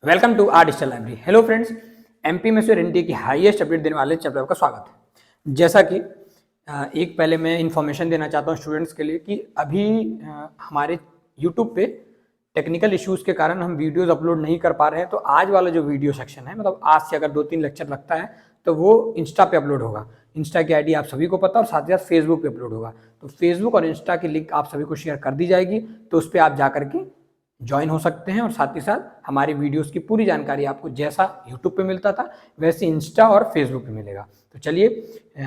Welcome to our digital library. Hello friends, MP में से NTA की हाईएस्ट अपडेट देने वाले चैप्टर का स्वागत है। जैसा कि एक पहले मैं इन्फॉर्मेशन देना चाहता हूँ स्टूडेंट्स के लिए कि अभी हमारे यूट्यूब पे टेक्निकल इश्यूज़ के कारण हम वीडियोस अपलोड नहीं कर पा रहे हैं। तो आज वाला जो वीडियो सेक्शन है, मतलब आज से अगर 2-3 लेक्चर लगता है तो वो इंस्टा पे अपलोड होगा। इंस्टा की आईडी आप सभी को पता है और साथ ही साथ फेसबुक पे अपलोड होगा। तो फेसबुक और इंस्टा की लिंक आप सभी को शेयर कर दी जाएगी, तो उस पर आप जा करके ज्वाइन हो सकते हैं और साथ ही साथ हमारी वीडियोस की पूरी जानकारी आपको जैसा यूट्यूब पे मिलता था वैसे इंस्टा और फेसबुक पे मिलेगा। तो चलिए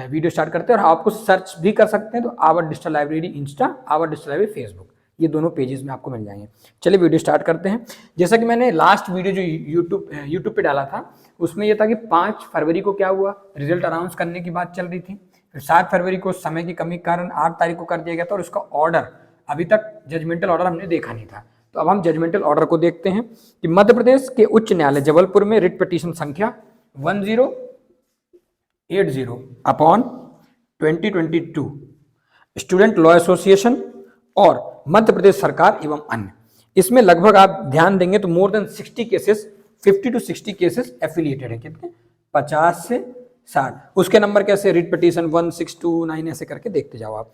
वीडियो स्टार्ट करते हैं। और आपको सर्च भी कर सकते हैं, तो our digital library Insta, our digital library Facebook, ये दोनों पेजेस में आपको मिल जाएंगे। चलिए वीडियो स्टार्ट करते हैं। जैसा कि मैंने लास्ट वीडियो जो यूट्यूब पे डाला था उसमें यह था कि 5 फरवरी को क्या हुआ, रिजल्ट अनाउंस करने की बात चल रही थी। फिर 7 फरवरी को समय की कमी के कारण 8 तारीख को कर दिया गया था और उसका ऑर्डर अभी तक जजमेंटल ऑर्डर हमने देखा नहीं था। तो अब हम जजमेंटल ऑर्डर को देखते हैं कि मध्य प्रदेश के उच्च न्यायालय जबलपुर में रिट पिटीशन संख्या 1080 अपॉन 2022 स्टूडेंट लॉ एसोसिएशन और मध्य प्रदेश सरकार एवं अन्य, इसमें लगभग आप ध्यान देंगे तो more than 60 cases, 50 to 60 cases affiliated है। कितने? 50 से 60। उसके नंबर कैसे? रिट पिटीशन 1629 ऐसे करके देखते जाओ आप।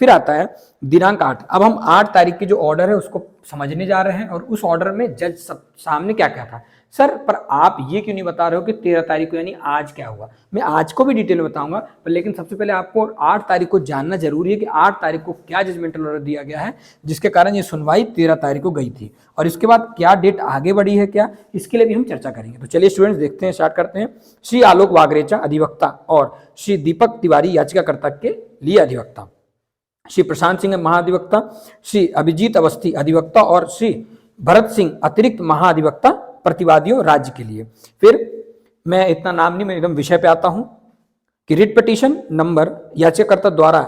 फिर आता है दिनांक 8। अब हम 8 तारीख की जो ऑर्डर है उसको समझने जा रहे हैं और उस ऑर्डर में जज सामने क्या क्या था। सर पर आप ये क्यों नहीं बता रहे हो कि 13 तारीख को यानी आज क्या हुआ? मैं आज को भी डिटेल में बताऊंगा, पर लेकिन सबसे पहले आपको 8 तारीख को जानना जरूरी है कि 8 तारीख को क्या जजमेंटल ऑर्डर दिया गया है जिसके कारण ये सुनवाई 13 तारीख को गई थी, और इसके बाद क्या डेट आगे बढ़ी है क्या, इसके लिए भी हम चर्चा करेंगे। तो चलिए स्टूडेंट्स देखते हैं, स्टार्ट करते हैं। श्री आलोक वागरेचा अधिवक्ता और श्री दीपक तिवारी याचिकाकर्ता के लिए अधिवक्ता, श्री प्रशांत सिंह महाधिवक्ता, श्री अभिजीत अवस्थी अधिवक्ता और श्री भरत सिंह अतिरिक्त महाधिवक्ता प्रतिवादियों राज्य के लिए। फिर मैं इतना नाम नहीं, मैं एकदम विषय पे आता हूं कि रिट पिटीशन नंबर याचिकाकर्ता द्वारा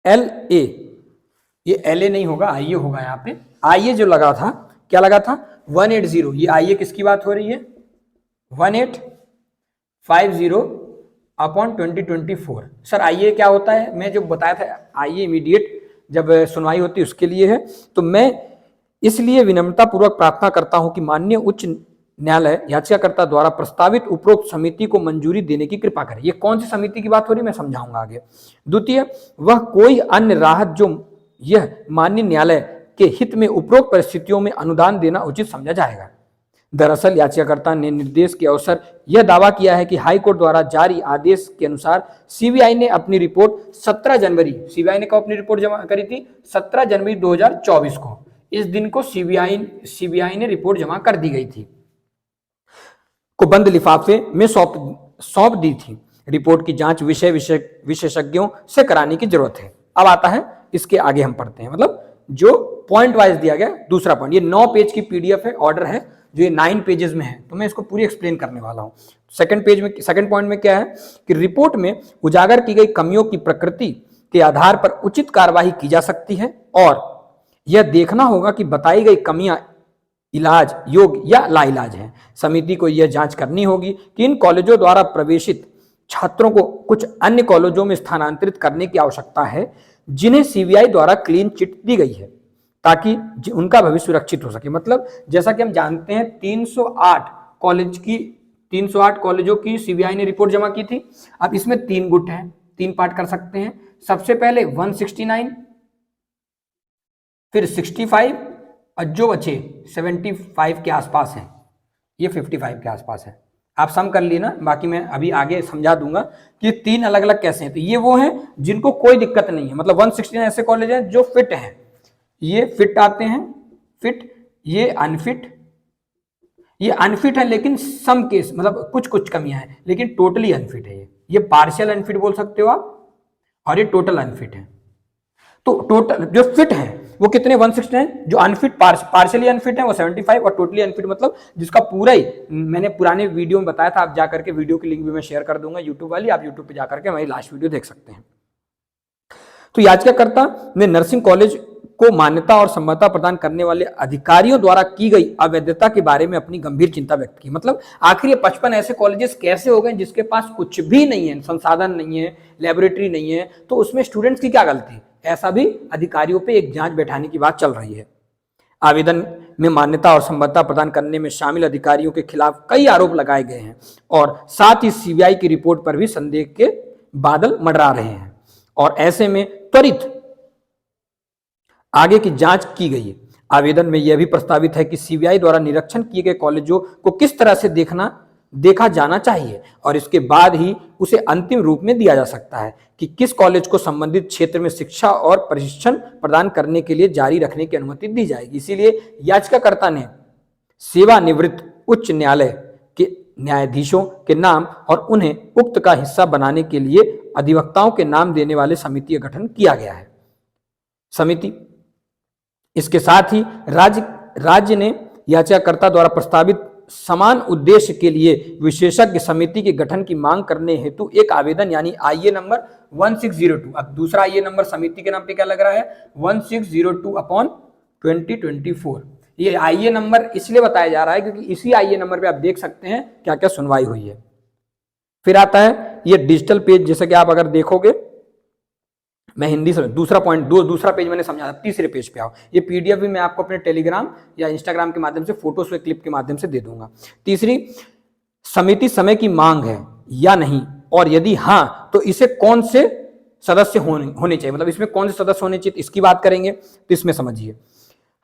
LA, ये LA नहीं होगा, IA होगा। यहाँ पे IA जो लगा था, क्या लगा था? 180। ये IA किसकी बात हो रही है? 1850 अपॉन 2024। सर IA क्या होता है? मैं जो बताया था IA इमीडिएट जब सुनवाई होती है उसके लिए है। तो मैं इसलिए विनम्रता पूर्वक प्रार्थना करता हूं कि माननीय उच्च न्यायालय याचिकाकर्ता द्वारा प्रस्तावित उपरोक्त समिति को मंजूरी देने की कृपा करें। ये कौन सी समिति की बात हो रही है मैं समझाऊंगा आगे। द्वितीय, वह कोई अन्य राहत जो यह माननीय न्यायालय के हित में उपरोक्त परिस्थितियों में अनुदान देना उचित समझा जाएगा। दरअसल याचिकाकर्ता ने निर्देश के अवसर यह दावा किया है कि हाईकोर्ट द्वारा जारी आदेश के अनुसार सीबीआई ने अपनी रिपोर्ट 17 जनवरी, सीबीआई ने कब अपनी रिपोर्ट जमा करी थी? 17 जनवरी 2024 को। इस दिन को सीबीआई ने रिपोर्ट जमा कर दी गई थी, को बंद लिफाफे में सौंप दी थी। रिपोर्ट की जांच विशेषज्ञों से कराने की जरूरत है। अब आता है, इसके आगे हम पढ़ते हैं, मतलब जो पॉइंट वाइज दिया गया। दूसरा पॉइंट, ये 9 पेज की PDF है, ऑर्डर है जो ये 9 पेजेस में है, तो मैं इसको पूरी एक्सप्लेन करने वाला हूं। सेकंड पॉइंट में क्या है कि रिपोर्ट में उजागर की गई कमियों की प्रकृति के आधार पर उचित कार्यवाही की जा सकती है और यह देखना होगा कि बताई गई कमियां इलाज योग्य या लाइलाज हैं। समिति को यह जांच करनी होगी कि इन कॉलेजों द्वारा प्रवेशित छात्रों को कुछ अन्य कॉलेजों में स्थानांतरित करने की आवश्यकता है जिन्हें सीबीआई द्वारा क्लीन चिट दी गई है, ताकि उनका भविष्य सुरक्षित हो सके। मतलब जैसा कि हम जानते हैं 308 कॉलेजों की सीबीआई ने रिपोर्ट जमा की थी। अब इसमें 3 गुट हैं, 3 पार्ट कर सकते हैं। सबसे पहले 169, फिर 65 और जो बचे 75 के आसपास हैं, ये 55 के आसपास है। आप सम कर लिए ना, बाकी मैं अभी आगे समझा दूंगा कि 3 अलग अलग कैसे हैं। तो ये वो हैं जिनको कोई दिक्कत नहीं है, मतलब 169 ऐसे कॉलेज हैं जो फिट हैं, ये फिट आते हैं, फिट, ये अनफिट है लेकिन सम केस, मतलब कुछ कुछ कमियां हैं, लेकिन टोटली अनफिट है। ये पार्शियल अनफिट बोल सकते हो आप, और ये टोटल अनफिट है। तो टोटल जो फिट है वो कितने? 169। जो अनफिट, पार्शियली अनफिट है वो 75, और टोटली अनफिट मतलब जिसका पूरा ही, मैंने पुराने वीडियो में बताया था, आप जाकर के वीडियो की लिंक भी मैं शेयर कर दूंगा यूट्यूब वाली, आप यूट्यूब पे जाकर के हमारी लास्ट वीडियो देख सकते हैं। तो याचिकाकर्ता ने नर्सिंग कॉलेज को मान्यता और सम्मता प्रदान करने वाले अधिकारियों द्वारा की गई अवैधता के बारे में अपनी गंभीर चिंता व्यक्त की। मतलब आखिर ये 55 ऐसे कॉलेजेस कैसे हो गए जिसके पास कुछ भी नहीं है, संसाधन नहीं है, लेबोरेटरी नहीं है, तो उसमें स्टूडेंट्स की क्या गलती? ऐसा भी अधिकारियों पे एक जांच बैठाने की बात चल रही है। आवेदन में मान्यता और संबद्धता प्रदान करने में शामिल अधिकारियों के खिलाफ कई आरोप लगाए गए हैं और साथ ही सीबीआई की रिपोर्ट पर भी संदेह के बादल मंडरा रहे हैं और ऐसे में त्वरित आगे की जांच की गई है। आवेदन में यह भी प्रस्तावित है कि सीबीआई द्वारा निरीक्षण किए गए कॉलेजों को किस तरह से देखा जाना चाहिए और इसके बाद ही उसे अंतिम रूप में दिया जा सकता है कि किस कॉलेज को संबंधित क्षेत्र में शिक्षा और प्रशिक्षण प्रदान करने के लिए जारी रखने की अनुमति दी जाएगी। इसीलिए याचिकाकर्ता ने सेवानिवृत्त उच्च न्यायालय के न्यायाधीशों के नाम और उन्हें उक्त का हिस्सा बनाने के लिए अधिवक्ताओं के नाम देने वाले समिति का गठन किया गया है। समिति इसके साथ ही राज्य ने याचिकाकर्ता द्वारा प्रस्तावित समान उद्देश्य के लिए विशेषज्ञ समिति के गठन की मांग करने हेतु एक आवेदन यानी आईए नंबर 1602, अब दूसरा आईए नंबर समिति के नाम पे क्या लग रहा है 1602/2024। ये आईए नंबर इसलिए बताया जा रहा है क्योंकि इसी आईए नंबर पे आप देख सकते हैं क्या क्या सुनवाई हुई है। फिर आता है ये डिजिटल पेज, जैसे कि आप अगर देखोगे, मैं हिंदी से दूसरा पेज मैंने समझा, तीसरे पेज पे आओ। ये पीडीएफ भी मैं आपको अपने टेलीग्राम या इंस्टाग्राम के माध्यम से फोटोज व क्लिप के माध्यम से दे दूंगा। तीसरी, समिति समय की मांग है या नहीं और यदि हाँ तो इसे कौन से सदस्य होने चाहिए, मतलब इसमें कौन से सदस्य होने चाहिए, इसकी बात करेंगे। तो इसमें समझिए,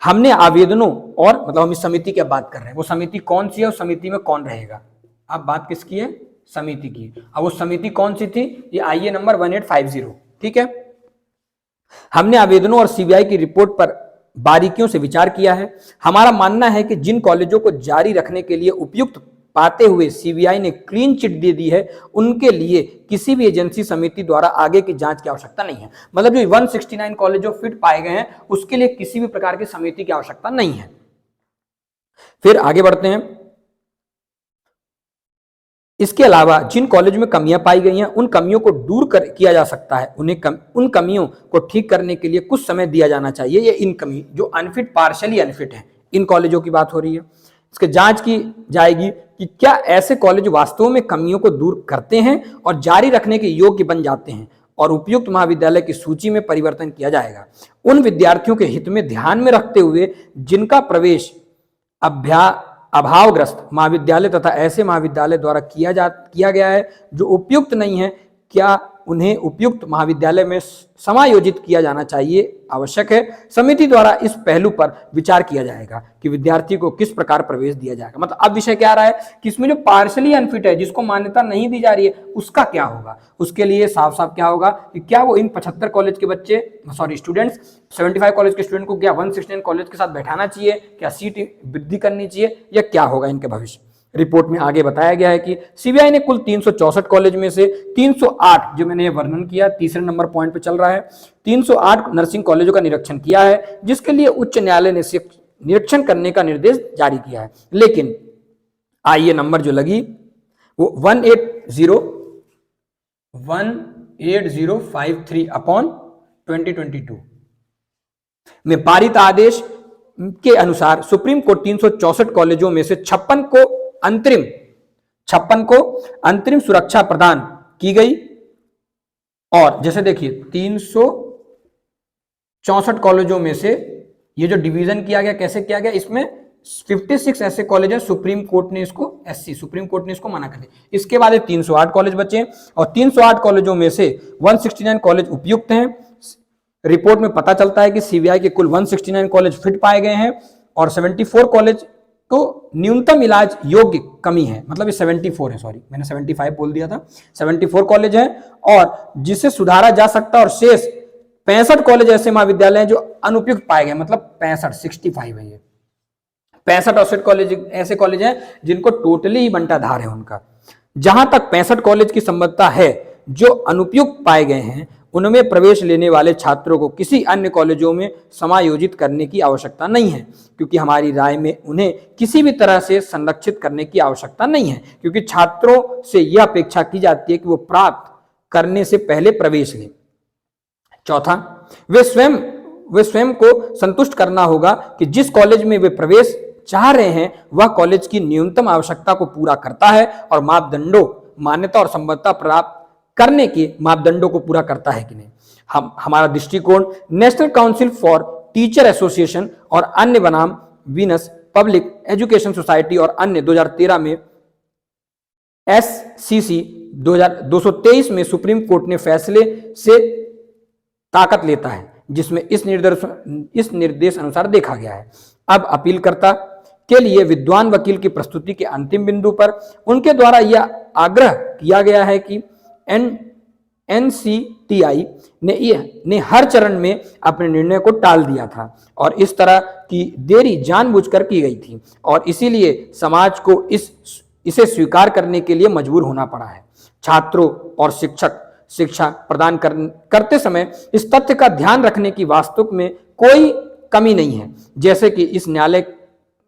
हमने आवेदनों और मतलब हम इस समिति की बात कर रहे हैं, वो समिति कौन सी है, उस समिति में कौन रहेगा। अब बात किसकी है, समिति की। अब वो समिति कौन सी थी, ये आईए नंबर 1850, ठीक है। हमने आवेदनों और सीबीआई की रिपोर्ट पर बारीकियों से विचार किया है। हमारा मानना है कि जिन कॉलेजों को जारी रखने के लिए उपयुक्त पाते हुए सीबीआई ने क्लीन चिट दे दी है, उनके लिए किसी भी एजेंसी समिति द्वारा आगे की जांच की आवश्यकता नहीं है। मतलब जो 169 कॉलेज जो फिट पाए गए हैं, उसके लिए किसी भी प्रकार की समिति की आवश्यकता नहीं है। फिर आगे बढ़ते हैं। इसके अलावा जिन कॉलेज में कमियां पाई गई हैं, उन कमियों को दूर किया जा सकता है। उन कमियों को ठीक करने के लिए कुछ समय दिया जाना चाहिए। ये इन कमी जो अनफिट, पार्शली अनफिट है, इन कॉलेजों की बात हो रही है। इसकी जांच की जाएगी कि क्या ऐसे कॉलेज वास्तव में कमियों को दूर करते हैं और जारी रखने के योग्य बन जाते हैं, और उपयुक्त महाविद्यालय की सूची में परिवर्तन किया जाएगा। उन विद्यार्थियों के हित में ध्यान में रखते हुए जिनका प्रवेश अभावग्रस्त महाविद्यालय तथा ऐसे महाविद्यालय द्वारा किया गया है जो उपयुक्त नहीं है, क्या उन्हें उपयुक्त महाविद्यालय में समायोजित किया जाना चाहिए, आवश्यक है। समिति द्वारा इस पहलू पर विचार किया जाएगा कि विद्यार्थी को किस प्रकार प्रवेश दिया जाएगा। मतलब अब विषय क्या आ रहा है कि इसमें जो पार्शली अनफिट है, जिसको मान्यता नहीं दी जा रही है, उसका क्या होगा। उसके लिए साफ साफ क्या होगा कि क्या वो इन 75 कॉलेज के बच्चे, स्टूडेंट्स, 75 कॉलेज के स्टूडेंट को क्या 169 कॉलेज के साथ बैठाना चाहिए, क्या सीट वृद्धि करनी चाहिए, या क्या होगा इनके भविष्य। रिपोर्ट में आगे बताया गया है कि सीबीआई ने कुल 364 कॉलेज में से 308, जो मैंने ये वर्णन किया, तीसरे नंबर पॉइंट पे चल रहा है, 308 नर्सिंग कॉलेजों का निरीक्षण किया है, जिसके लिए उच्च न्यायालय ने निरीक्षण करने का निर्देश जारी किया है। लेकिन आईए नंबर जो लगी वो 18053/2022 में पारित आदेश के अनुसार सुप्रीम कोर्ट 364 कॉलेजों में से 56 को अंतरिम सुरक्षा प्रदान की गई। और जैसे देखिए 364 कॉलेजों में से ये जो डिवीजन किया गया, कैसे किया गया, इसमें 56 ऐसे कॉलेज है, सुप्रीम कोर्ट ने इसको सुप्रीम कोर्ट ने इसको मना कर दिया। इसके बाद 308 कॉलेज बचे और 308 कॉलेजों में से 169 कॉलेज उपयुक्त हैं। रिपोर्ट में पता चलता है कि सीबीआई के कुल 169 कॉलेज फिट पाए गए हैं और 74 कॉलेज को न्यूनतम इलाज योग्य कमी है। मतलब ये 74 है, सॉरी मैंने 75 बोल दिया था, 74 कॉलेज हैं और जिसे सुधारा जा सकता है, और शेष 65 कॉलेज ऐसे महाविद्यालय हैं जो अनुपयुक्त पाए गए। मतलब 65 है, ये 65 कॉलेज ऐसे कॉलेज हैं जिनको टोटली ही बंटाधार है उनका। जहां तक 65 कॉलेज की संबद्धता है जो अनुपयुक्त पाए गए हैं, उनमें प्रवेश लेने वाले छात्रों को किसी अन्य कॉलेजों में समायोजित करने की आवश्यकता नहीं है, क्योंकि हमारी राय में उन्हें किसी भी तरह से संरक्षित करने की आवश्यकता नहीं है, क्योंकि छात्रों से यह अपेक्षा की जाती है कि वो प्राप्त करने से पहले प्रवेश लें। चौथा, वे स्वयं को संतुष्ट करना होगा कि जिस कॉलेज में वे प्रवेश चाह रहे हैं वह कॉलेज की न्यूनतम आवश्यकता को पूरा करता है और मापदंडों, मान्यता और संबद्धता प्राप्त करने के मापदंडों को पूरा करता है कि नहीं। हमारा दृष्टिकोण national council for teacher association और अन्य बनाम वीनस पब्लिक एजुकेशन सोसाइटी और अन्य 2013 में SCC 2223 में सुप्रीम कोर्ट ने फैसले से ताकत लेता है, जिसमें इस निर्देश अनुसार देखा गया है। अब अपीलकर्ता के लिए विद्वान वकील की प्रस्तुति के अंतिम बिंदु पर उनके द्वारा यह आग्रह किया गया है कि NCTI ने हर चरण में अपने निर्णय को टाल दिया था और इस तरह की देरी जानबूझकर की गई थी और इसीलिए समाज को इसे स्वीकार करने के लिए मजबूर होना पड़ा है। छात्रों और शिक्षक शिक्षा प्रदान करते समय इस तथ्य का ध्यान रखने की वास्तव में कोई कमी नहीं है, जैसे कि इस न्यायालय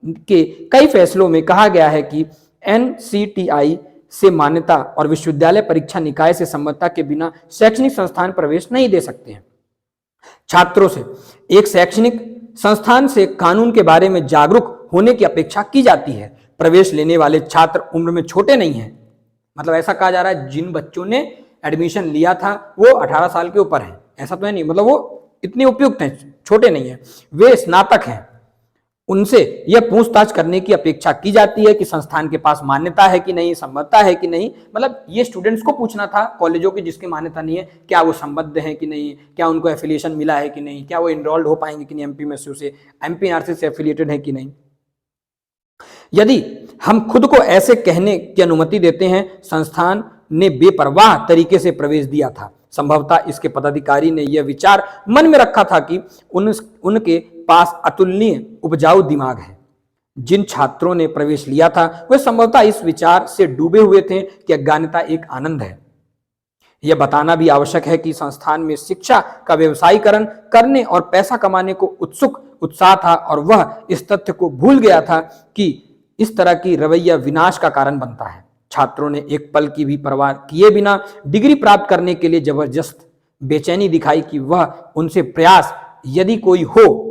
के कई फैसलों में कहा गया है कि NCTI से मान्यता और विश्वविद्यालय परीक्षा निकाय से सम्मतता के बिना शैक्षणिक संस्थान प्रवेश नहीं दे सकते हैं। छात्रों से एक शैक्षणिक संस्थान से कानून के बारे में जागरूक होने की अपेक्षा की जाती है। प्रवेश लेने वाले छात्र उम्र में छोटे नहीं हैं, मतलब ऐसा कहा जा रहा है जिन बच्चों ने एडमिशन लिया था वो 18 साल के ऊपर हैं, ऐसा तो है नहीं, मतलब वो इतने उपयुक्त हैं, छोटे नहीं हैं, वे स्नातक हैं। उनसे यह पूछताछ करने की अपेक्षा की जाती है कि संस्थान के पास मान्यता है कि नहीं, सम्बद्धता है कि नहीं। मतलब ये स्टूडेंट्स को पूछना था कॉलेजों की जिसकी मान्यता नहीं है, क्या वो संबद्ध हैं कि नहीं, क्या उनको एफिलिएशन मिला है कि नहीं, क्या वो इनरोल्ड हो पाएंगे कि नहीं एमपीएमएसयू से, एमपीआरसी से एफिलिएटेड है कि नहीं। यदि हम खुद को ऐसे कहने की अनुमति देते हैं, संस्थान ने बेपरवाह तरीके से प्रवेश दिया था। संभवतः इसके पदाधिकारी ने यह विचार मन में रखा था कि उनके पास अतुलनीय उपजाऊ दिमाग है। जिन छात्रों ने प्रवेश लिया था वे संभवतः इस विचार से डूबे हुए थे कि अज्ञानता एक आनंद है। यह बताना भी आवश्यक है कि संस्थान में शिक्षा का व्यवसायीकरण करने और पैसा कमाने को उत्साह था और वह इस तथ्य को भूल गया था कि इस तरह की रवैया विनाश का कारण बनता है। छात्रों ने एक पल की भी परवाह किए बिना डिग्री प्राप्त करने के लिए जबरदस्त बेचैनी दिखाई कि वह उनसे प्रयास यदि कोई हो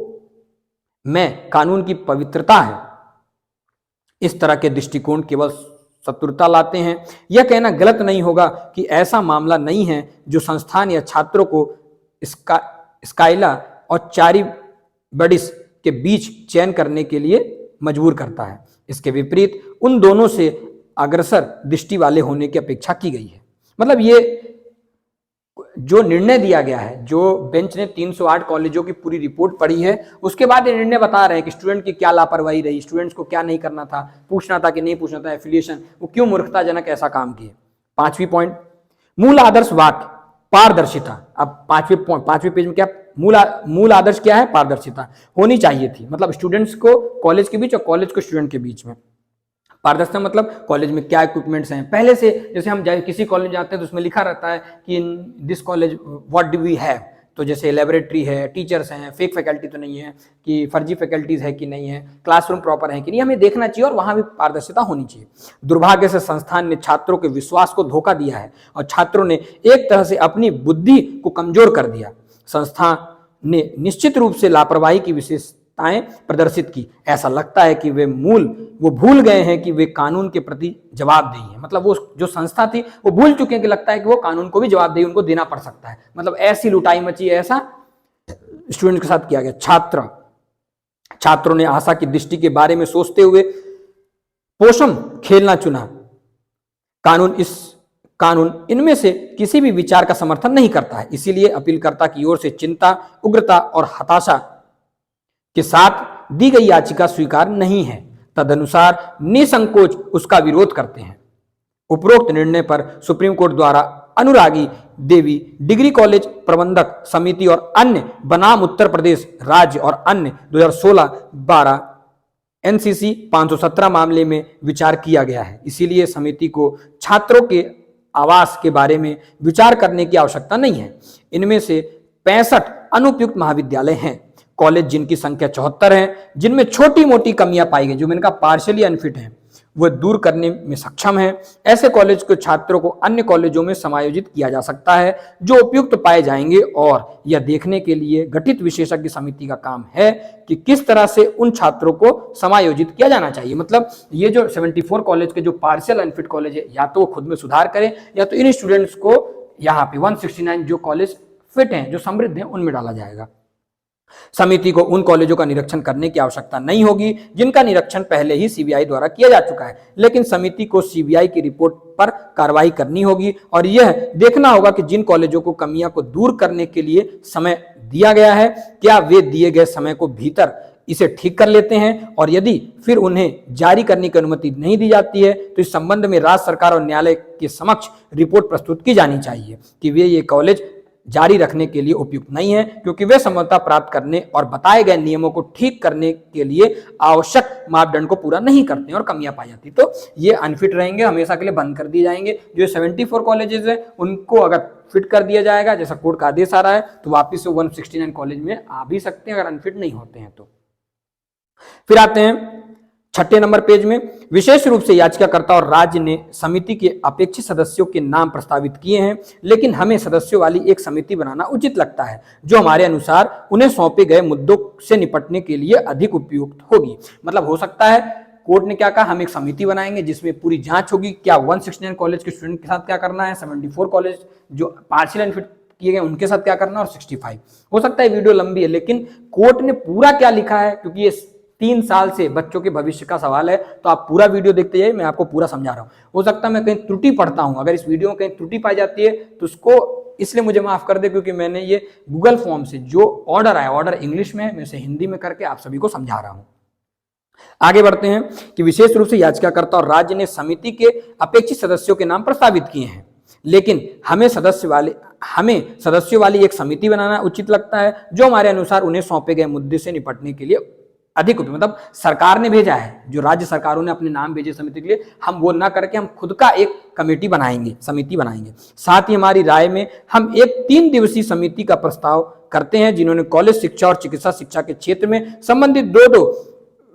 में कानून की पवित्रता है। इस तरह के दृष्टिकोण केवल शत्रुता लाते हैं। यह कहना गलत नहीं होगा कि ऐसा मामला नहीं है जो संस्थान या छात्रों को स्काइला और चारिबडिस के बीच चयन करने के लिए मजबूर करता है। इसके विपरीत उन दोनों से अग्रसर दृष्टि वाले होने की अपेक्षा की गई है। मतलब ये जो निर्णय दिया गया है, जो बेंच ने 308 कॉलेजों की पूरी रिपोर्ट पढ़ी है, उसके बाद ये निर्णय बता रहे हैं कि स्टूडेंट की क्या लापरवाही रही, स्टूडेंट्स को क्या नहीं करना था, पूछना था कि नहीं पूछना था, एफिलिएशन, वो क्यों मूर्खताजनक ऐसा काम किए। 5वीं पॉइंट, मूल आदर्श वाक्य पारदर्शिता। अब 5वें पेज में क्या मूल आदर्श क्या है? पारदर्शिता होनी चाहिए थी। मतलब स्टूडेंट्स को कॉलेज के बीच और कॉलेज को स्टूडेंट के बीच में पारदर्शिता। मतलब कॉलेज में क्या इक्विपमेंट्स हैं पहले से, जैसे हम किसी कॉलेज जाते हैं तो उसमें लिखा रहता है कि in this college what do we have, तो जैसे लेबोरेटरी है, टीचर्स हैं, फेक फैकल्टी तो नहीं है, कि फर्जी फैकल्टीज है कि नहीं है, क्लासरूम प्रॉपर है कि नहीं, हमें देखना चाहिए और वहां भी पारदर्शिता होनी चाहिए। दुर्भाग्य से संस्थान ने छात्रों के विश्वास को धोखा दिया है और छात्रों ने एक तरह से अपनी बुद्धि को कमजोर कर दिया। संस्थान ने निश्चित रूप से लापरवाही की विशेषताएं प्रदर्शित की। ऐसा लगता है कि वो भूल गए हैं कि वे कानून के प्रति जवाबदेही है। मतलब वो जो संस्था थी वो भूल चुके हैं कि लगता है कि वो कानून को भी जवाबदेही उनको देना पड़ सकता है। मतलब ऐसी लुटाई मची, ऐसा स्टूडेंट के साथ किया गया। छात्रों ने आशा की दृष्टि के बारे में सोचते हुए पोषम खेलना चुना। कानून इनमें से किसी भी विचार का समर्थन नहीं करता है। इसीलिए अपीलकर्ता की ओर से चिंता, उग्रता और हताशा के साथ दी गई याचिका स्वीकार नहीं है। तदनुसार निसंकोच उसका विरोध करते हैं। उपरोक्त निर्णय पर सुप्रीम कोर्ट द्वारा अनुरागी देवी डिग्री कॉलेज प्रबंधक समिति और अन्य बनाम उत्तर प्रदेश राज्य और अन्य 2016-12 NCC 517 मामले में विचार किया गया है। इसीलिए समिति को छात्रों के आवास के बारे में विचार करने की आवश्यकता नहीं है। इनमें से 65 अनुपयुक्त महाविद्यालय हैं। कॉलेज जिनकी संख्या 74 है, जिनमें छोटी मोटी कमियां पाई गई, जो मैंने कहा पार्शियली अनफिट हैं, वह दूर करने में सक्षम है। ऐसे कॉलेज के छात्रों को अन्य कॉलेजों में समायोजित किया जा सकता है जो उपयुक्त पाए जाएंगे और यह देखने के लिए गठित विशेषज्ञ समिति का काम है कि किस तरह से उन छात्रों को समायोजित किया जाना चाहिए। मतलब ये जो 74 कॉलेज के जो पार्शियल अनफिट कॉलेज है, या तो वो खुद में सुधार करें या तो इन स्टूडेंट्स को यहाँ पे 169 जो कॉलेज फिट हैं, जो समृद्ध हैं, उनमें डाला जाएगा। समिति को उन कॉलेजों का निरीक्षण करने की आवश्यकता नहीं होगी जिनका निरीक्षण पहले ही सीबीआई द्वारा किया जा चुका है, लेकिन समिति को सीबीआई की रिपोर्ट पर कार्रवाई करनी होगी और यह देखना होगा कि जिन कॉलेजों को कमियां को दूर करने के लिए समय दिया गया है, क्या वे दिए गए समय को भीतर इसे ठीक कर लेते हैं, और यदि फिर उन्हें जारी करने की अनुमति नहीं दी जाती है तो इस संबंध में राज्य सरकार और न्यायालय के समक्ष रिपोर्ट प्रस्तुत की जानी चाहिए कि वे ये कॉलेज जारी रखने के लिए उपयुक्त नहीं है, क्योंकि वे समझौता प्राप्त करने और बताए गए नियमों को ठीक करने के लिए आवश्यक मापदंड को पूरा नहीं करते हैं और कमियां पाई जाती, तो ये अनफिट रहेंगे, हमेशा के लिए बंद कर दिए जाएंगे। जो 74 कॉलेजेस है उनको अगर फिट कर दिया जाएगा, जैसा कोर्ट का आदेश आ रहा है, तो वापिस से 169 कॉलेज में आ भी सकते हैं अगर अनफिट नहीं होते हैं तो। फिर आते हैं 6 नंबर पेज में, विशेष रूप से याचिकाकर्ता और राज्य ने समिति के अपेक्षित सदस्यों के नाम प्रस्तावित किए हैं, लेकिन हमें सदस्यों वाली एक समिति बनाना उचित लगता है जो हमारे अनुसार उन्हें सौंपे गए मुद्दों से निपटने के लिए अधिक उपयुक्त होगी। मतलब हो सकता है कोर्ट ने क्या कहा, हम एक समिति बनाएंगे जिसमें पूरी जांच होगी, क्या 169 कॉलेज के स्टूडेंट के साथ क्या करना है, 74 कॉलेज जो पार्शियल अनफिट किए गए उनके साथ क्या करना, और 65। हो सकता है वीडियो लंबी है, लेकिन कोर्ट ने पूरा क्या लिखा है, क्योंकि ये 3 साल से बच्चों के भविष्य का सवाल है, तो आप पूरा वीडियो देखते जाइए, मैं आपको पूरा समझा रहा हूं। हो सकता है मैं कहीं त्रुटि पढ़ता हूं, अगर इस वीडियो में कहीं त्रुटि पाई जाती है तो उसको इसलिए मुझे माफ कर दे, क्योंकि मैंने ये गूगल फॉर्म से जो ऑर्डर आया, ऑर्डर इंग्लिश में है, मैं इसे हिंदी में करके आप सभी को समझा रहा हूं। आगे बढ़ते हैं कि विशेष रूप से याचिकाकर्ता और राज्य ने समिति के अपेक्षित सदस्यों के नाम प्रस्तावित किए हैं, लेकिन हमें सदस्यों वाली एक समिति बनाना उचित लगता है जो हमारे अनुसार उन्हें सौंपे गए मुद्दे से निपटने के लिए अधिक उपयुक्त। मतलब सरकार ने भेजा है, जो राज्य सरकारों ने अपने नाम भेजे समिति के लिए, हम वो ना करके हम खुद का एक कमेटी बनाएंगे, समिति बनाएंगे। साथ ही हमारी राय में हम एक 3 दिवसीय समिति का प्रस्ताव करते हैं जिन्होंने कॉलेज शिक्षा और चिकित्सा शिक्षा के क्षेत्र में संबंधित 2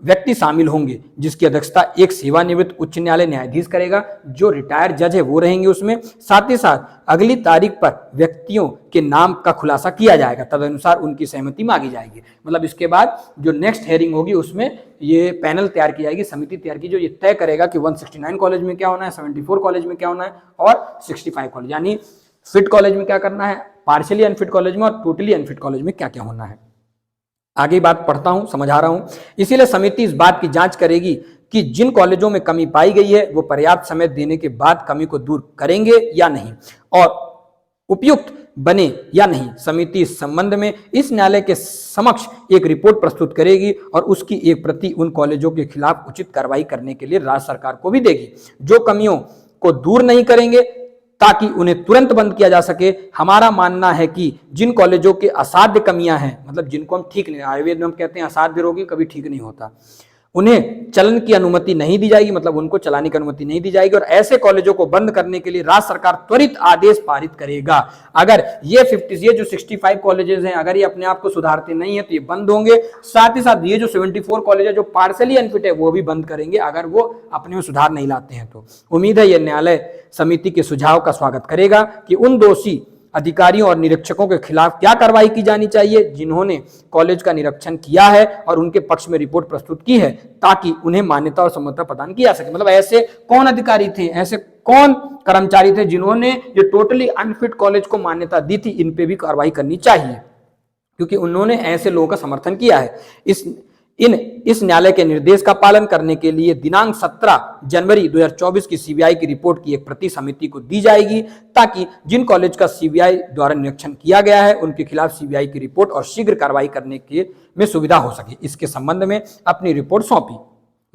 व्यक्ति शामिल होंगे, जिसकी अध्यक्षता एक सेवानिवृत्त उच्च न्यायालय न्यायाधीश करेगा, जो रिटायर्ड जज है वो रहेंगे उसमें। साथ ही साथ अगली तारीख पर व्यक्तियों के नाम का खुलासा किया जाएगा, तदनुसार उनकी सहमति मांगी जाएगी। मतलब इसके बाद जो नेक्स्ट हेयरिंग होगी उसमें ये पैनल तैयार की जाएगी, समिति तैयार की, जो ये तय करेगा कि 169 कॉलेज में क्या होना है, 74 कॉलेज में क्या होना है और 65 कॉलेज, यानी फिट कॉलेज में क्या करना है, पार्शियली अनफिट कॉलेज में और टोटली अनफिट कॉलेज में क्या क्या होना है। आगे बात पढ़ता हूं, समझा रहा हूं। इसीलिए समिति इस बात की जांच करेगी कि जिन कॉलेजों में कमी पाई गई है वो पर्याप्त समय देने के बाद कमी को दूर करेंगे या नहीं और उपयुक्त बने या नहीं। समिति इस संबंध में इस न्यायालय के समक्ष एक रिपोर्ट प्रस्तुत करेगी और उसकी एक प्रति उन कॉलेजों के खिलाफ उचित कार्रवाई करने के लिए राज्य सरकार को भी देगी जो कमियों को दूर नहीं करेंगे, ताकि उन्हें तुरंत बंद किया जा सके। हमारा मानना है कि जिन कॉलेजों के असाध्य कमियां हैं, मतलब जिनको हम ठीक नहीं, आयुर्वेद में हम कहते हैं असाध्य रोगी कभी ठीक नहीं होता, उन्हें चलन की अनुमति नहीं दी जाएगी, मतलब उनको चलाने की अनुमति नहीं दी जाएगी और ऐसे कॉलेजों को बंद करने के लिए राज्य सरकार त्वरित आदेश पारित करेगा। अगर ये जो 65 कॉलेजेस हैं, अगर ये अपने आप को सुधारते नहीं है तो ये बंद होंगे। साथ ही साथ ये जो 74 कॉलेज है जो पार्शियली अनफिट है वो भी बंद करेंगे अगर वो अपने में सुधार नहीं लाते हैं तो। उम्मीद है ये न्यायालय समिति के सुझाव का स्वागत करेगा कि उन दोषी अधिकारियों और निरीक्षकों के खिलाफ क्या कार्रवाई की जानी चाहिए जिन्होंने कॉलेज का निरीक्षण किया है और उनके पक्ष में रिपोर्ट प्रस्तुत की है, ताकि उन्हें मान्यता और समता प्रदान की जा सके। मतलब ऐसे कौन अधिकारी थे, ऐसे कौन कर्मचारी थे जिन्होंने ये टोटली अनफिट कॉलेज को मान्यता दी थी, इन पे भी कार्रवाई करनी चाहिए, क्योंकि उन्होंने ऐसे लोगों का समर्थन किया है। इस न्यायालय के निर्देश का पालन करने के लिए दिनांक 17 जनवरी 2024 की सीबीआई की रिपोर्ट की एक प्रति समिति को दी जाएगी, ताकि जिन कॉलेज का सीबीआई द्वारा निरीक्षण किया गया है उनके खिलाफ सीबीआई की रिपोर्ट और शीघ्र कार्रवाई करने के में सुविधा हो सके। इसके संबंध में अपनी रिपोर्ट सौंपी।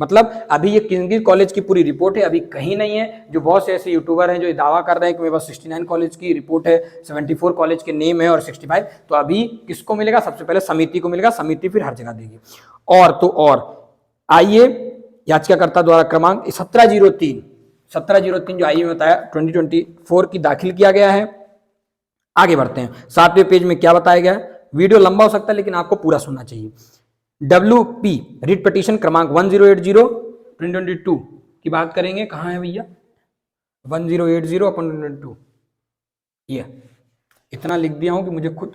मतलब अभी ये किस कॉलेज की पूरी रिपोर्ट है, अभी कहीं नहीं है। जो बहुत से ऐसे यूट्यूबर हैं जो दावा कर रहे हैं कि मेरे पास 69 कॉलेज की रिपोर्ट है, 74 कॉलेज के नेम है और 65, तो अभी किसको मिलेगा? सबसे पहले समिति को मिलेगा, समिति फिर हर जगह देगी। और तो और आइए याचिकाकर्ता द्वारा क्रमांक 1703 जो आइए में बताया 2024 की दाखिल किया गया है। आगे बढ़ते हैं, 7वें पेज में क्या बताया गया है। वीडियो लंबा हो सकता है लेकिन आपको पूरा सुनना चाहिए। WP रिट पिटीशन क्रमांक 1080/2022 की बात करेंगे। कहां है भैया? 1080/2022। ये इतना लिख दिया हूं कि मुझे खुद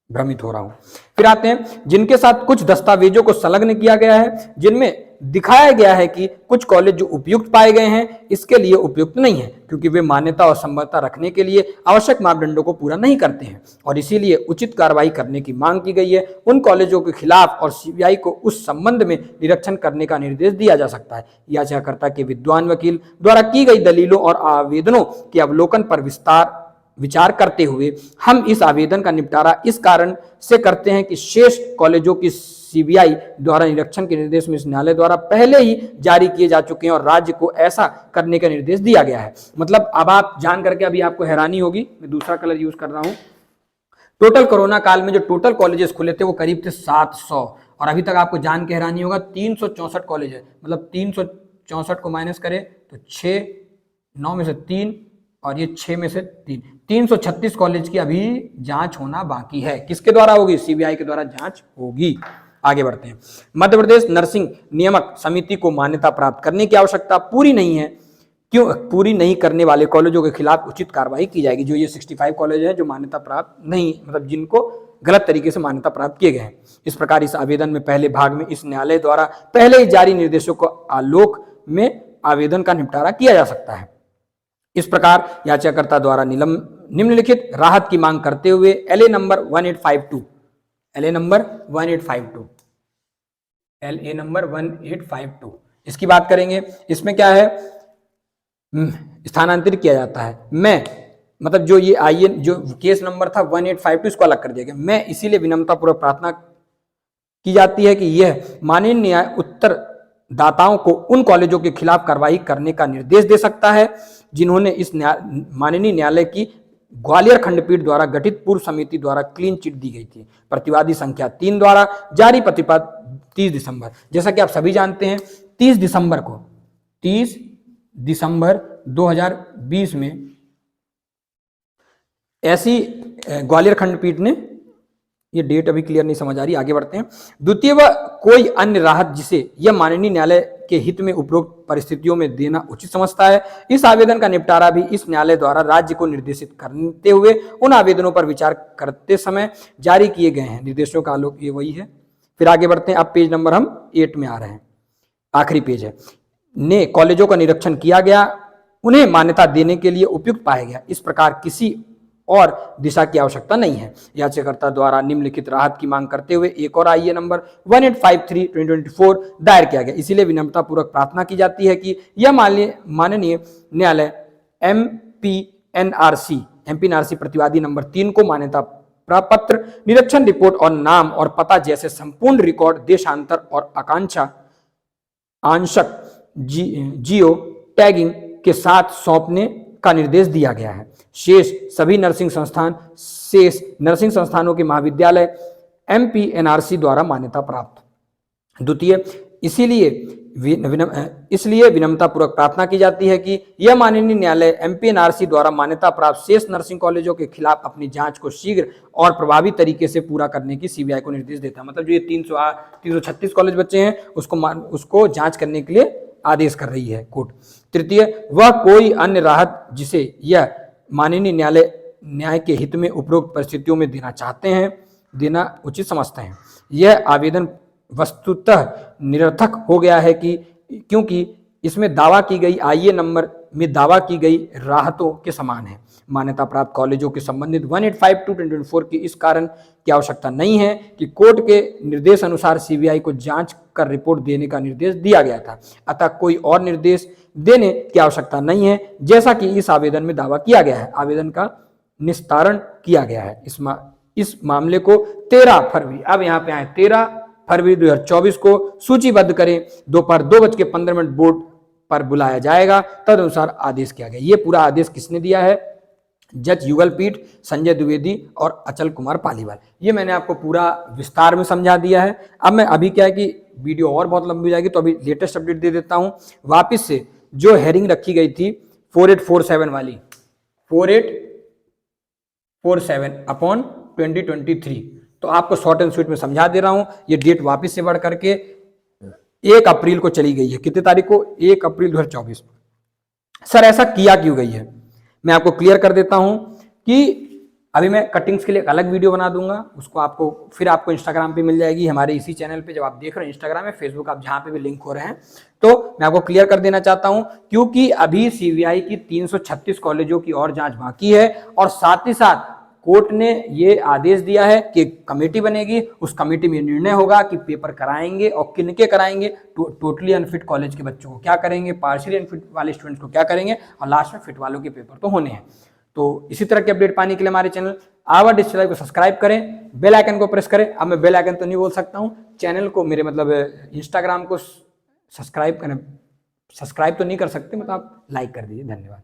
भ्रमित हो रहा हूं। फिर आते हैं जिनके साथ कुछ दस्तावेजों को संलग्न किया गया है, जिनमें दिखाया गया है कि कुछ कॉलेज जो उपयुक्त पाए गए हैं इसके लिए उपयुक्त नहीं है, क्योंकि वे मान्यता और संबद्धता रखने के लिए आवश्यक मापदंडों को पूरा नहीं करते हैं और इसीलिए उचित कार्रवाई करने की मांग की गई है। उन कॉलेजों के खिलाफ और सीबीआई को उस संबंध में निरीक्षण करने का निर्देश दिया जा सकता है। याचिकाकर्ता के विद्वान वकील द्वारा की गई दलीलों और आवेदनों के अवलोकन पर विचार करते हुए हम इस आवेदन का निपटारा इस कारण से करते हैं कि शेष कॉलेजों की सीबीआई द्वारा निरीक्षण के निर्देश में इस न्यायालय द्वारा पहले ही जारी किए जा चुके हैं और राज्य को ऐसा करने का निर्देश दिया गया है। मतलब अब आप जान करके अभी आपको हैरानी होगी, मैं दूसरा कलर यूज कर रहा हूं। टोटल कोरोना काल में जो टोटल कॉलेजेस खुले थे वो करीब थे 700 और अभी तक आपको जान के हैरानी होगा 364 कॉलेज है। मतलब 364 को माइनस करें तो 6, 9 में से 3 और ये 6 में से 3, 336 कॉलेज की अभी जांच होना बाकी है। किसके द्वारा होगी? सीबीआई के द्वारा जांच होगी। आगे बढ़ते हैं। मध्य प्रदेश नर्सिंग नियामक समिति को मान्यता प्राप्त करने की आवश्यकता पूरी नहीं है, क्यों पूरी नहीं करने वाले कॉलेजों के खिलाफ उचित कार्रवाई की जाएगी। जो ये 65 कॉलेज हैं जो मान्यता प्राप्त नहीं, मतलब जिनको गलत तरीके से मान्यता प्राप्त किए गए हैं। इस प्रकार इस आवेदन में पहले भाग में इस न्यायालय द्वारा पहले ही जारी निर्देशों को आलोक में आवेदन का निपटारा किया जा सकता है। इस प्रकार याचिकाकर्ता द्वारा निम्नलिखित राहत की मांग करते हुए LA नंबर 1852 इसकी बात करेंगे। इसमें क्या है, स्थानांतरित किया जाता है। मैं मतलब जो ये जो केस नंबर था 1852 इसको अलग कर दिया गया। मैं इसीलिए विनम्रतापूर्वक प्रार्थना की जाती है कि यह माननीय न्याय उत्तरदाताओं को उन कॉलेजों के खिलाफ कार्रवाई करने का निर्देश दे सकता है जिन्होंने इस माननीय न्यायालय की ग्वालियर खंडपीठ द्वारा गठित पूर्व समिति द्वारा क्लीन चिट दी गई थी। प्रतिवादी संख्या 3 द्वारा जारी प्रतिपत्र 30 दिसंबर, जैसा कि आप सभी जानते हैं 30 दिसंबर 2020 में ऐसी ग्वालियर खंडपीठ ने, ये डेट अभी क्लियर नहीं समझ आ रही, आगे बढ़ते हैं। द्वितीय व कोई अन्य राहत जिसे यह माननीय न्यायालय के हित में उपरोक्त परिस्थितियों में देना उचित समझता है। इस आवेदन का निपटारा भी इस न्यायालय द्वारा राज्य को निर्देशित करते हुए उन आवेदनों पर विचार करते समय जारी किए गए हैं। निर्देशों का आलोक ये वही है। फिर आगे बढ़ते हैं। अब पेज नंबर हम 8 में आ रहे हैं, आखिरी पेज है। ने कॉलेजों का निरीक्षण किया गया, उन्हें मान्यता देने के लिए उपयुक्त पाया गया। इस प्रकार किसी और दिशा की आवश्यकता नहीं है। याचिकाकर्ता द्वारा निम्नलिखित राहत की मांग करते हुए एक और आईए नंबर 1853/2024 दायर किया गया। इसीलिए विनम्रता पूर्वक प्रार्थना की जाती है कि यह माननीय न्यायालय एमपीएनआरसी प्रतिवादी नंबर 3 को मान्यता प्रपत्र, निरीक्षण रिपोर्ट और नाम और पता जैसे संपूर्ण रिकॉर्ड देशांतर और आंशक जियो टैगिंग के साथ सौंपने का निर्देश दिया गया है। शेष नर्सिंग संस्थानों के महाविद्यालय एमपीएनआरसी द्वारा मान्यता प्राप्त। द्वितीय, इसलिए विनम्रतापूर्वक प्रार्थना की जाती है कि यह माननीय न्यायालय एमपीएनआरसी द्वारा मान्यता प्राप्त शेष नर्सिंग कॉलेजों के खिलाफ अपनी जांच को शीघ्र और प्रभावी तरीके से पूरा करने की सीबीआई को निर्देश देता है। मतलब जो ये 336 कॉलेज बच्चे हैं उसको जांच करने के लिए आदेश कर रही है कोर्ट। तृतीय, वह कोई अन्य राहत जिसे यह माननीय न्याय के हित में उपरोक्त परिस्थितियों में देना उचित समझते हैं। यह आवेदन वस्तुतः निरर्थक हो गया है क्योंकि इसमें दावा की गई आईए नंबर में दावा की गई राहतों के समान है। मान्यता प्राप्त कॉलेजों के संबंधित 1852/2024 की इस कारण की आवश्यकता नहीं है कि कोर्ट के निर्देश अनुसार सीबीआई को जांच कर रिपोर्ट देने का निर्देश दिया गया था। अतः कोई और निर्देश देने की आवश्यकता नहीं है, जैसा कि इस आवेदन में दावा किया गया है। आवेदन का निस्तारण किया गया है। इस मामले को 13 फरवरी, अब यहाँ पे आए 13 फरवरी 2024 को सूचीबद्ध करें। दोपहर 2:15 बोर्ड पर बुलाया जाएगा, तदनुसार आदेश किया गया। ये पूरा आदेश किसने दिया है? जज युगलपीठ, संजय द्विवेदी और अचल कुमार पालीवाल। ये मैंने आपको पूरा विस्तार में समझा दिया है। अब मैं अभी क्या है कि वीडियो और बहुत लंबी हो जाएगी, तो अभी लेटेस्ट अपडेट दे देता हूं। वापिस से जो हेरिंग रखी गई थी 4847 वाली, 4847/2023, तो आपको शॉर्ट एंड स्वीट में समझा दे रहा हूं। ये डेट वापस से बढ़ करके 1 अप्रैल को चली गई है। कितनी तारीख को? 1 अप्रैल 2024। सर ऐसा किया क्यों गई है? मैं आपको क्लियर कर देता हूं कि अभी मैं कटिंग्स के लिए एक अलग वीडियो बना दूंगा, उसको आपको फिर आपको इंस्टाग्राम पे मिल जाएगी, हमारे इसी चैनल पे। जब आप देख रहे हो इंस्टाग्राम में, फेसबुक, आप जहां पे भी लिंक हो रहे हैं, तो मैं आपको क्लियर कर देना चाहता हूं, क्योंकि अभी सीबीआई की 336 कॉलेजों की और जांच बाकी है, और साथ ही साथ कोर्ट ने ये आदेश दिया है कि कमेटी बनेगी, उस कमेटी में निर्णय होगा कि पेपर कराएंगे और किनके कराएंगे, टोटली अनफिट कॉलेज के बच्चों को क्या करेंगे, पार्शियली अनफिट वाले स्टूडेंट्स को क्या करेंगे, और लास्ट में फिट वालों के पेपर तो होने हैं। तो इसी तरह के अपडेट पाने के लिए हमारे चैनल आवर डिजिटल को सब्सक्राइब करें, बेल आइकन को प्रेस करें। अब मैं बेल आइकन तो नहीं बोल सकता हूं, चैनल को, मेरे मतलब इंस्टाग्राम को सब्सक्राइब करें, सब्सक्राइब तो नहीं कर सकते, मतलब आप लाइक कर दीजिए। धन्यवाद।